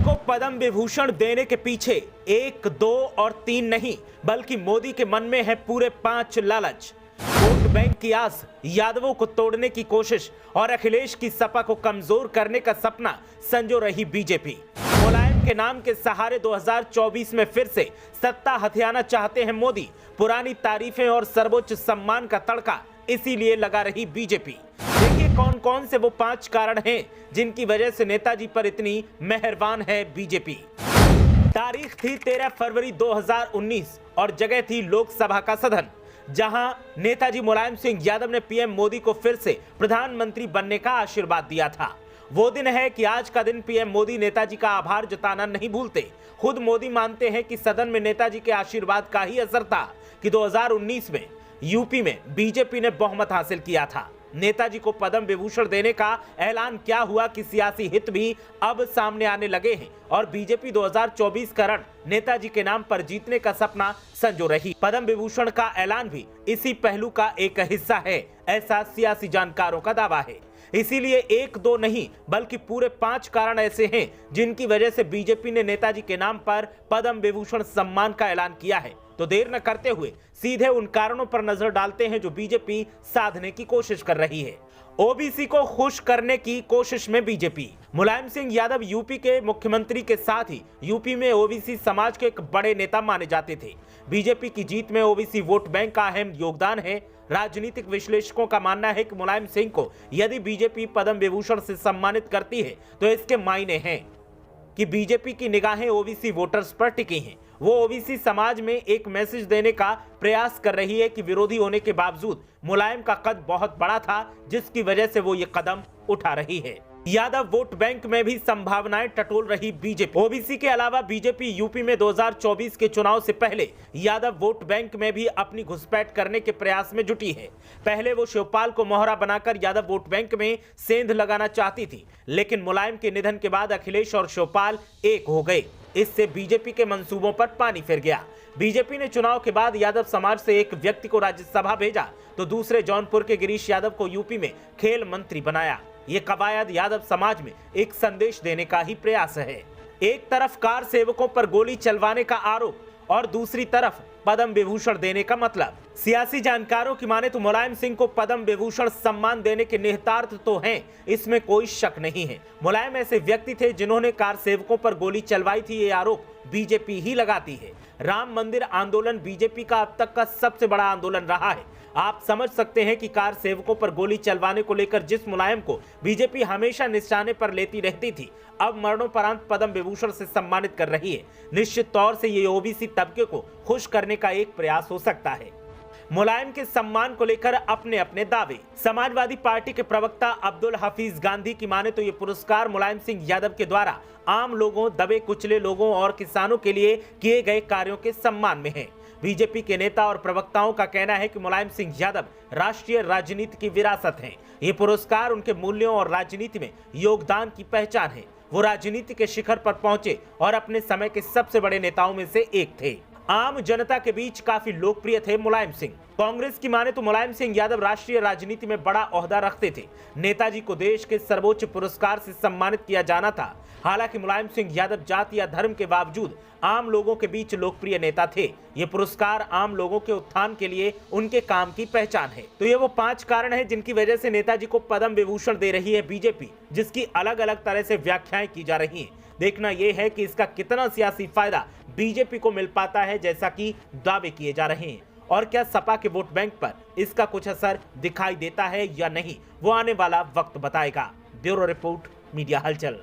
को पद्म विभूषण देने के पीछे 1, 2 और 3 नहीं, बल्कि मोदी के मन में है पूरे 5 लालच। वोट बैंक की आस, यादवों को तोड़ने की कोशिश और अखिलेश की सपा को कमजोर करने का सपना संजो रही बीजेपी। मुलायम के नाम के सहारे 2024 में फिर से सत्ता हथियाना चाहते हैं मोदी। पुरानी तारीफें और सर्वोच्च सम्मान का तड़का इसीलिए लगा रही बीजेपी। देखिए कौन कौन से वो 5 कारण हैं जिनकी वजह से नेताजी पर इतनी मेहरबान है बीजेपी। तारीख थी 13 फरवरी 2019 और जगह थी लोकसभा का सदन, जहां नेताजी मुलायम सिंह यादव ने पीएम मोदी को फिर से प्रधानमंत्री बनने का आशीर्वाद दिया था। वो दिन है कि आज का दिन पीएम मोदी नेताजी का आभार जताना नहीं भूलते। खुद मोदी मानते हैं कि सदन में नेताजी के आशीर्वाद का ही असर था कि 2019 में यूपी में बीजेपी ने बहुमत हासिल किया था। नेताजी को पद्म विभूषण देने का ऐलान क्या हुआ कि सियासी हित भी अब सामने आने लगे हैं और बीजेपी 2024 का रण नेताजी के नाम पर जीतने का सपना संजो रही। पद्म विभूषण का ऐलान भी इसी पहलू का एक हिस्सा है, ऐसा सियासी जानकारों का दावा है। इसीलिए 1, 2 नहीं बल्कि पूरे 5 कारण ऐसे हैं जिनकी वजह से बीजेपी ने नेताजी के नाम पर पद्म विभूषण सम्मान का ऐलान किया है। तो देर न करते हुए सीधे उन कारणों पर नजर डालते हैं जो बीजेपी साधने की कोशिश कर रही है। ओबीसी को खुश करने की कोशिश में बीजेपी। मुलायम सिंह यादव यूपी के मुख्यमंत्री के साथ ही यूपी में ओबीसी समाज के एक बड़े नेता माने जाते थे। बीजेपी की जीत में ओबीसी वोट बैंक का अहम योगदान है। राजनीतिक विश्लेषकों का मानना है कि मुलायम सिंह को यदि बीजेपी पद्म विभूषण से सम्मानित करती है तो इसके मायने हैं कि बीजेपी की निगाहें ओबीसी वोटर्स पर टिकी हैं। वो ओबीसी समाज में एक मैसेज देने का प्रयास कर रही है कि विरोधी होने के बावजूद मुलायम का कद बहुत बड़ा था, जिसकी वजह से वो ये कदम उठा रही है। यादव वोट बैंक में भी संभावनाएं टटोल रही बीजेपी। ओबीसी के अलावा बीजेपी यूपी में 2024 के चुनाव से पहले यादव वोट बैंक में भी अपनी घुसपैठ करने के प्रयास में जुटी है। पहले वो शिवपाल को मोहरा बनाकर यादव वोट बैंक में सेंध लगाना चाहती थी, लेकिन मुलायम के निधन के बाद अखिलेश और शिवपाल एक हो गए। इससे बीजेपी के मंसूबों पर पानी फिर गया। बीजेपी ने चुनाव के बाद यादव समाज से एक व्यक्ति को राज्यसभा भेजा तो दूसरे जौनपुर के गिरीश यादव को यूपी में खेल मंत्री बनाया। ये कवायद यादव समाज में एक संदेश देने का ही प्रयास है। एक तरफ कार सेवकों पर गोली चलवाने का आरोप और दूसरी तरफ पद्म विभूषण देने का मतलब। सियासी जानकारों की माने तो मुलायम सिंह को पद्म विभूषण सम्मान देने के निहितार्थ तो हैं, इसमें कोई शक नहीं है। मुलायम ऐसे व्यक्ति थे जिन्होंने कार सेवकों पर गोली चलवाई थी, ये आरोप बीजेपी ही लगाती है। राम मंदिर आंदोलन बीजेपी का अब तक का सबसे बड़ा आंदोलन रहा है। आप समझ सकते हैं कि कार सेवकों पर गोली चलवाने को लेकर जिस मुलायम को बीजेपी हमेशा निशाने पर लेती रहती थी, अब मरणोपरांत पद्म विभूषण से सम्मानित कर रही है। निश्चित तौर से ये ओबीसी तबके को खुश करने का एक प्रयास हो सकता है। मुलायम के सम्मान को लेकर अपने अपने दावे। समाजवादी पार्टी के प्रवक्ता अब्दुल हफीज गांधी की माने तो ये पुरस्कार मुलायम सिंह यादव के द्वारा आम लोगों, दबे कुचले लोगों और किसानों के लिए किए गए कार्यों के सम्मान में है। बीजेपी के नेता और प्रवक्ताओं का कहना है कि मुलायम सिंह यादव राष्ट्रीय राजनीति की विरासत हैं। ये पुरस्कार उनके मूल्यों और राजनीति में योगदान की पहचान है। वो राजनीति के शिखर पर पहुंचे और अपने समय के सबसे बड़े नेताओं में से एक थे। आम जनता के बीच काफी लोकप्रिय थे मुलायम सिंह। कांग्रेस की माने तो मुलायम सिंह यादव राष्ट्रीय राजनीति में बड़ा ओहदा रखते थे। नेताजी को देश के सर्वोच्च पुरस्कार से सम्मानित किया जाना था। हालांकि मुलायम सिंह यादव जाति या धर्म के बावजूद आम लोगों के बीच लोकप्रिय नेता थे। ये पुरस्कार आम लोगों के उत्थान के लिए उनके काम की पहचान है। तो ये वो 5 कारण हैं जिनकी वजह से नेताजी को पद्म विभूषण दे रही है बीजेपी, जिसकी अलग अलग तरह से व्याख्याएं की जा रही हैं। देखना यह है कि इसका कितना सियासी फायदा बीजेपी को मिल पाता है, जैसा कि दावे किए जा रहे हैं, और क्या सपा के वोट बैंक पर इसका कुछ असर दिखाई देता है या नहीं, वो आने वाला वक्त बताएगा। ब्यूरो रिपोर्ट, मीडिया हलचल।